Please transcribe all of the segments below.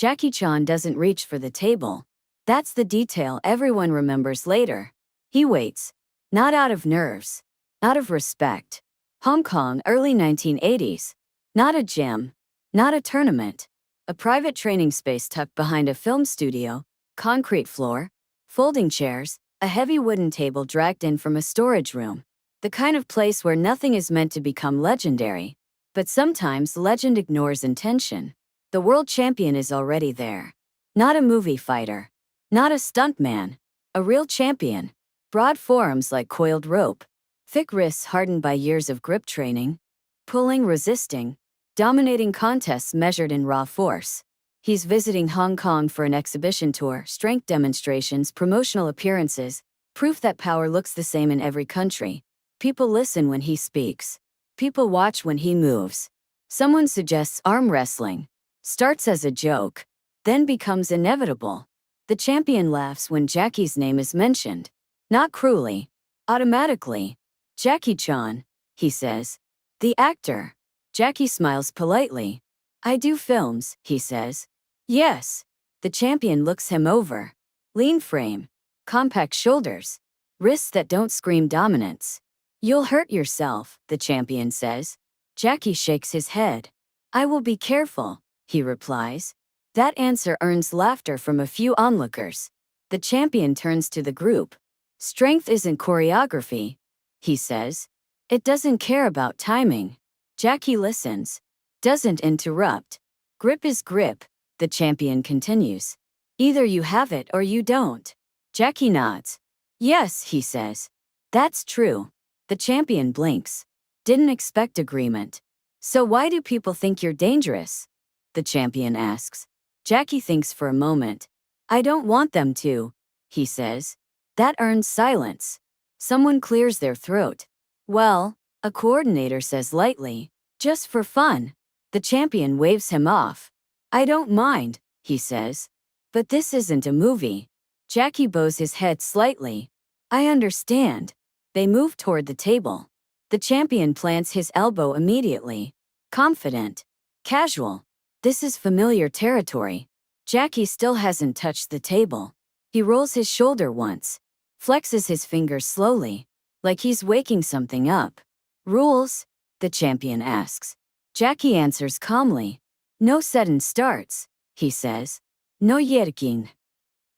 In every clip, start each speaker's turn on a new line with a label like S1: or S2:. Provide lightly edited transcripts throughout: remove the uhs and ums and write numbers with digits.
S1: Jackie Chan doesn't reach for the table. That's the detail everyone remembers later. He waits. Not out of nerves. Out of respect. Hong Kong, early 1980s. Not a gym. Not a tournament. A private training space tucked behind a film studio, concrete floor, folding chairs, a heavy wooden table dragged in from a storage room. The kind of place where nothing is meant to become legendary. But sometimes legend ignores intention. The world champion is already there. Not a movie fighter. Not a stuntman. A real champion. Broad forearms like coiled rope. Thick wrists hardened by years of grip training. Pulling, resisting. Dominating contests measured in raw force. He's visiting Hong Kong for an exhibition tour, strength demonstrations, promotional appearances, proof that power looks the same in every country. People listen when he speaks. People watch when he moves. Someone suggests arm wrestling. Starts as a joke. Then becomes inevitable. The champion laughs when Jackie's name is mentioned. Not cruelly. Automatically. Jackie Chan, he says. The actor. Jackie smiles politely. I do films, he says. Yes. The champion looks him over. Lean frame. Compact shoulders. Wrists that don't scream dominance. You'll hurt yourself, the champion says. Jackie shakes his head. I will be careful, he replies. That answer earns laughter from a few onlookers. The champion turns to the group. Strength isn't choreography, he says. It doesn't care about timing. Jackie listens. Doesn't interrupt. Grip is grip, the champion continues. Either you have it or you don't. Jackie nods. Yes, he says. That's true. The champion blinks. Didn't expect agreement. So why do people think you're dangerous? The champion asks. Jackie thinks for a moment. I don't want them to, he says. That earns silence. Someone clears their throat. Well, a coordinator says lightly, just for fun. The champion waves him off. I don't mind, he says. But this isn't a movie. Jackie bows his head slightly. I understand. They move toward the table. The champion plants his elbow immediately. Confident. Casual. This is familiar territory. Jackie still hasn't touched the table. He rolls his shoulder once. Flexes his fingers slowly. Like he's waking something up. Rules? The champion asks. Jackie answers calmly. No sudden starts, he says. No yerking.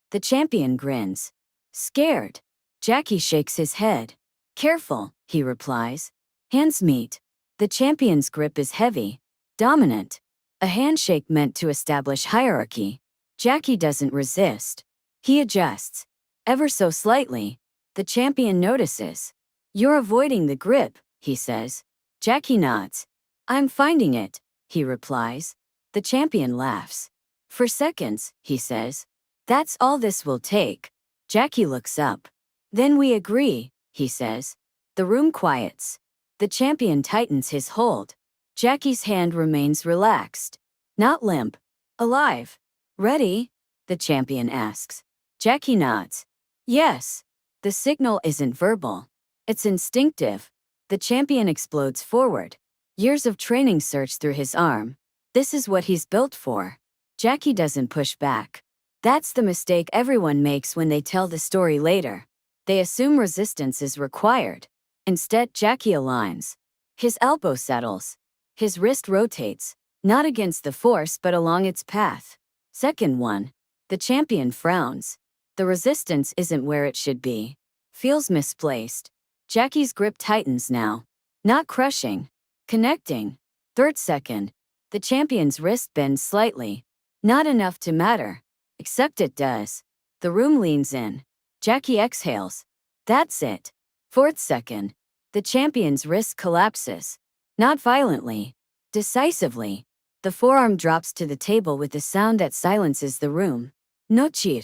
S1: The champion grins. Scared. Jackie shakes his head. Careful, he replies. Hands meet. The champion's grip is heavy. Dominant. A handshake meant to establish hierarchy. Jackie doesn't resist. He adjusts. Ever so slightly. The champion notices. You're avoiding the grip, he says. Jackie nods. I'm finding it, he replies. The champion laughs. For seconds, he says. That's all this will take. Jackie looks up. Then we agree, he says. The room quiets. The champion tightens his hold. Jackie's hand remains relaxed. Not limp. Alive. Ready? The champion asks. Jackie nods. Yes. The signal isn't verbal. It's instinctive. The champion explodes forward. Years of training search through his arm. This is what he's built for. Jackie doesn't push back. That's the mistake everyone makes when they tell the story later. They assume resistance is required. Instead, Jackie aligns. His elbow settles. His wrist rotates, not against the force but along its path. Second one. The champion frowns. The resistance isn't where it should be. Feels misplaced. Jackie's grip tightens now. Not crushing. Connecting. Third second. The champion's wrist bends slightly. Not enough to matter. Except it does. The room leans in. Jackie exhales. That's it. Fourth second. The champion's wrist collapses. Not violently. Decisively. The forearm drops to the table with a sound that silences the room. No cheer.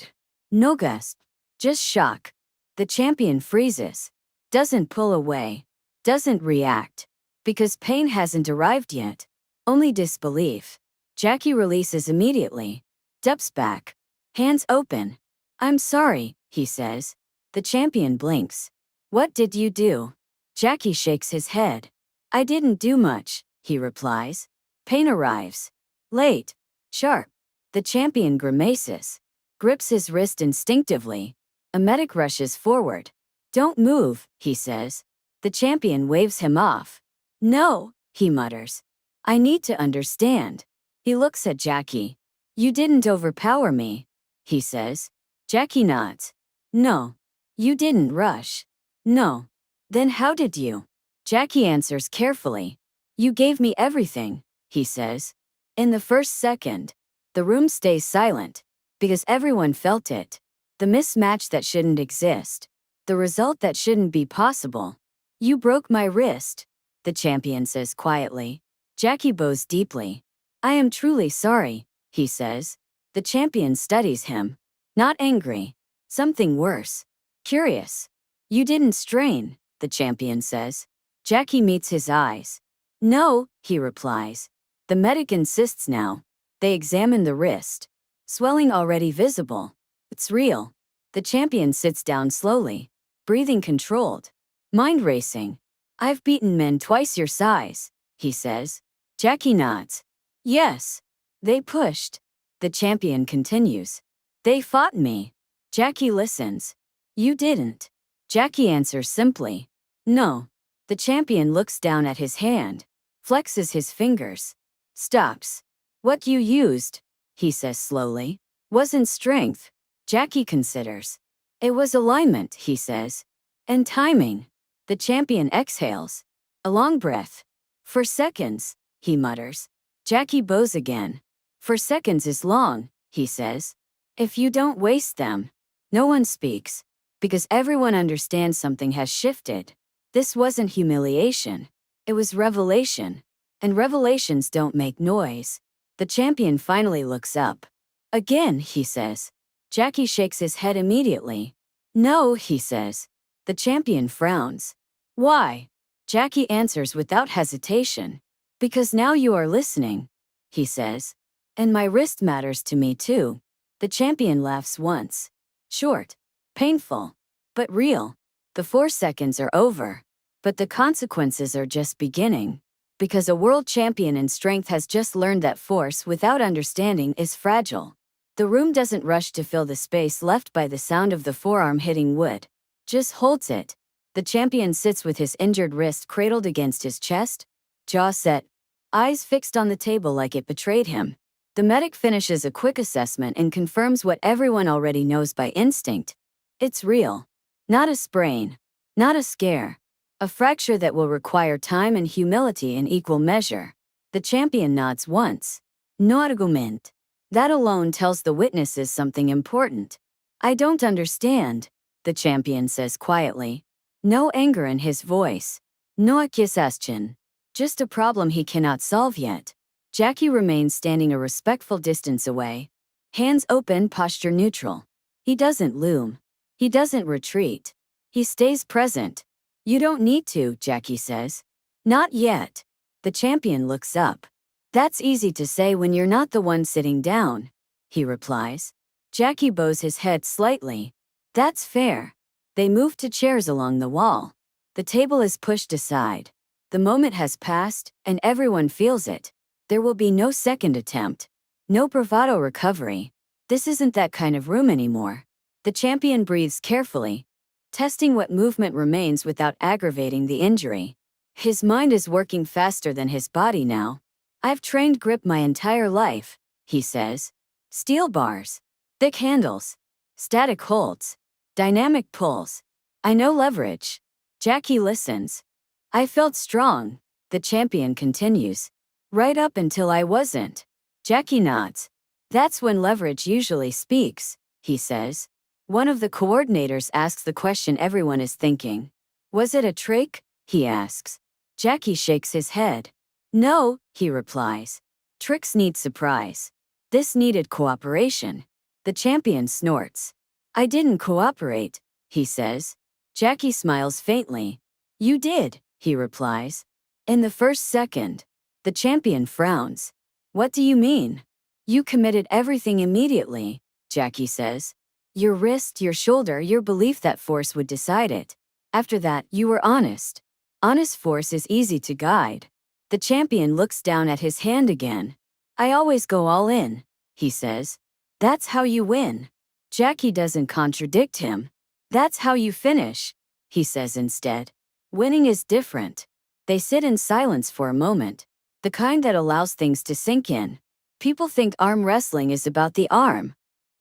S1: No gasp. Just shock. The champion freezes. Doesn't pull away. Doesn't react. Because pain hasn't arrived yet. Only disbelief. Jackie releases immediately. Steps back. Hands open. I'm sorry, he says. The champion blinks. What did you do? Jackie shakes his head. I didn't do much, he replies. Pain arrives. Late. Sharp. The champion grimaces, grips his wrist instinctively. A medic rushes forward. Don't move, he says. The champion waves him off. No, he mutters. I need to understand. He looks at Jackie. You didn't overpower me, he says. Jackie nods. No. You didn't rush. No. Then how did you? Jackie answers carefully. You gave me everything, he says. In the first second, the room stays silent, because everyone felt it. The mismatch that shouldn't exist. The result that shouldn't be possible. You broke my wrist, the champion says quietly. Jackie bows deeply. I am truly sorry, he says. The champion studies him. Not angry. Something worse. Curious. You didn't strain, the champion says. Jackie meets his eyes. No, he replies. The medic insists now. They examine the wrist. Swelling already visible. It's real. The champion sits down slowly, breathing controlled. Mind racing. I've beaten men twice your size, he says. Jackie nods. Yes. They pushed. The champion continues. They fought me. Jackie listens. You didn't. Jackie answers simply. No. The champion looks down at his hand, flexes his fingers, stops. What you used, he says slowly, wasn't strength. Jackie considers. It was alignment, he says. And timing. The champion exhales. A long breath. For seconds, he mutters. Jackie bows again. For seconds is long, he says. If you don't waste them. No one speaks. Because everyone understands something has shifted. This wasn't humiliation. It was revelation. And revelations don't make noise. The champion finally looks up. Again, he says. Jackie shakes his head immediately. No, he says. The champion frowns. Why? Jackie answers without hesitation. Because now you are listening, he says. And my wrist matters to me too. The champion laughs once. Short. Painful. But real. The 4 seconds are over. But the consequences are just beginning. Because a world champion in strength has just learned that force without understanding is fragile. The room doesn't rush to fill the space left by the sound of the forearm hitting wood. Just holds it. The champion sits with his injured wrist cradled against his chest, jaw set, eyes fixed on the table like it betrayed him. The medic finishes a quick assessment and confirms what everyone already knows by instinct. It's real. Not a sprain. Not a scare. A fracture that will require time and humility in equal measure. The champion nods once. No argument. That alone tells the witnesses something important. I don't understand, the champion says quietly. No anger in his voice. No accusation. Just a problem he cannot solve yet. Jackie remains standing a respectful distance away. Hands open, posture neutral. He doesn't loom. He doesn't retreat. He stays present. You don't need to, Jackie says. Not yet. The champion looks up. That's easy to say when you're not the one sitting down, he replies. Jackie bows his head slightly. That's fair. They move to chairs along the wall. The table is pushed aside. The moment has passed, and everyone feels it. There will be no second attempt. No bravado recovery. This isn't that kind of room anymore. The champion breathes carefully, testing what movement remains without aggravating the injury. His mind is working faster than his body now. I've trained grip my entire life, he says. Steel bars, thick handles, static holds, dynamic pulls. I know leverage. Jackie listens. I felt strong, the champion continues. Right up until I wasn't. Jackie nods. That's when leverage usually speaks, he says. One of the coordinators asks the question everyone is thinking. Was it a trick? He asks. Jackie shakes his head. No, he replies. Tricks need surprise. This needed cooperation. The champion snorts. I didn't cooperate, he says. Jackie smiles faintly. You did, he replies. In the first second. The champion frowns. What do you mean? You committed everything immediately, Jackie says. Your wrist, your shoulder, your belief that force would decide it. After that, you were honest. Honest force is easy to guide. The champion looks down at his hand again. I always go all in, he says. That's how you win. Jackie doesn't contradict him. That's how you finish, he says instead. Winning is different. They sit in silence for a moment, the kind that allows things to sink in. People think arm wrestling is about the arm,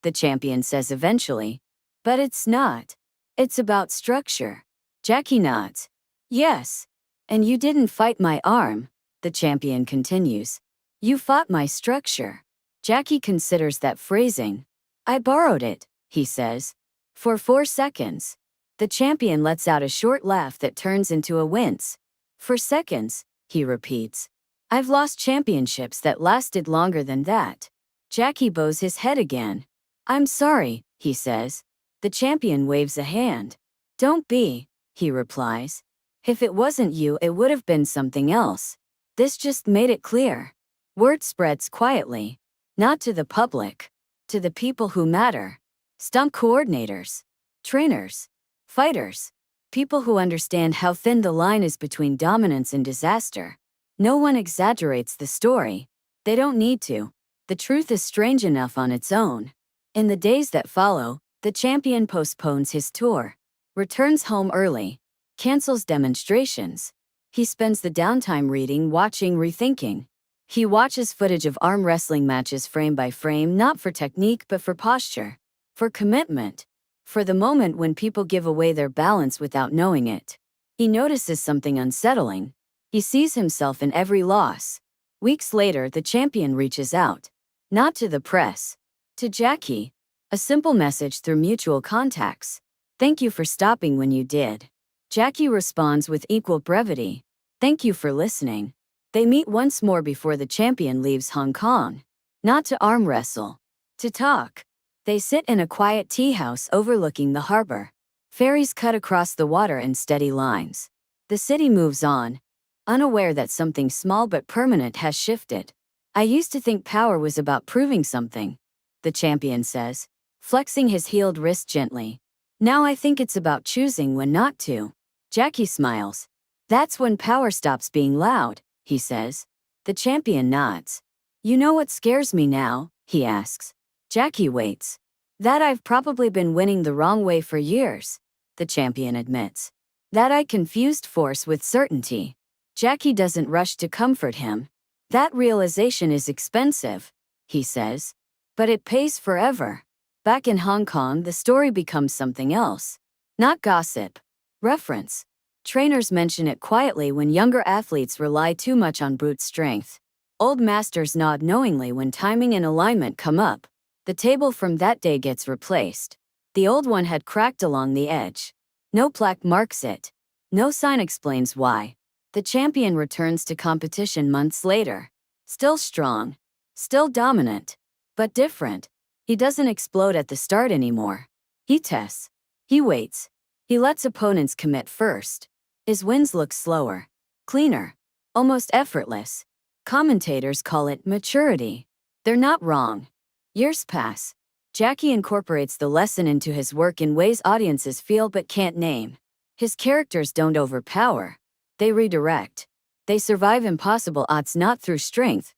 S1: the champion says eventually. But it's not. It's about structure. Jackie nods. Yes. And you didn't fight my arm, the champion continues. You fought my structure. Jackie considers that phrasing. I borrowed it, he says. For 4 seconds. The champion lets out a short laugh that turns into a wince. For seconds, he repeats. I've lost championships that lasted longer than that. Jackie bows his head again. I'm sorry, he says. The champion waves a hand. Don't be, he replies. If it wasn't you, it would have been something else. This just made it clear. Word spreads quietly. Not to the public. To the people who matter. Stunt coordinators. Trainers. Fighters. People who understand how thin the line is between dominance and disaster. No one exaggerates the story. They don't need to. The truth is strange enough on its own. In the days that follow, the champion postpones his tour. Returns home early. Cancels demonstrations. He spends the downtime reading, watching, rethinking. He watches footage of arm wrestling matches frame by frame, not for technique but for posture. For commitment. For the moment when people give away their balance without knowing it. He notices something unsettling. He sees himself in every loss. Weeks later, the champion reaches out. Not to the press. To Jackie. A simple message through mutual contacts. Thank you for stopping when you did. Jackie responds with equal brevity. Thank you for listening. They meet once more before the champion leaves Hong Kong. Not to arm wrestle. To talk. They sit in a quiet tea house overlooking the harbor. Ferries cut across the water in steady lines. The city moves on. Unaware that something small but permanent has shifted. I used to think power was about proving something, the champion says, flexing his healed wrist gently. Now I think it's about choosing when not to. Jackie smiles. That's when power stops being loud, he says. The champion nods. You know what scares me now, he asks. Jackie waits. That I've probably been winning the wrong way for years, the champion admits. That I confused force with certainty. Jackie doesn't rush to comfort him. That realization is expensive, he says. But it pays forever. Back in Hong Kong, the story becomes something else. Not gossip. Reference. Trainers mention it quietly when younger athletes rely too much on brute strength. Old masters nod knowingly when timing and alignment come up. The table from that day gets replaced. The old one had cracked along the edge. No plaque marks it. No sign explains why. The champion returns to competition months later. Still strong. Still dominant. But different. He doesn't explode at the start anymore. He tests. He waits. He lets opponents commit first. His wins look slower. Cleaner. Almost effortless. Commentators call it maturity. They're not wrong. Years pass. Jackie incorporates the lesson into his work in ways audiences feel but can't name. His characters don't overpower. They redirect. They survive impossible odds not through strength,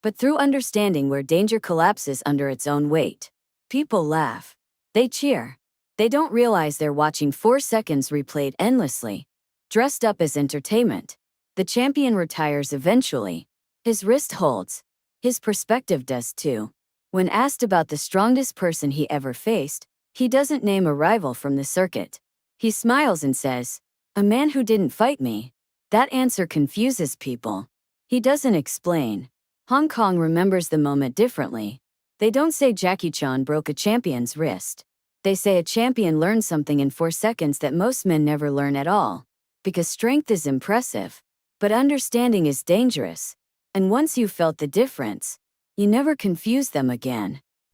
S1: but through understanding where danger collapses under its own weight. People laugh. They cheer. They don't realize they're watching 4 seconds replayed endlessly, dressed up as entertainment. The champion retires eventually. His wrist holds. His perspective does too. When asked about the strongest person he ever faced, he doesn't name a rival from the circuit. He smiles and says, "A man who didn't fight me." That answer confuses people. He doesn't explain. Hong Kong remembers the moment differently. They don't say Jackie Chan broke a champion's wrist. They say a champion learned something in 4 seconds that most men never learn at all. Because strength is impressive, but understanding is dangerous. And once you've felt the difference, you never confuse them again.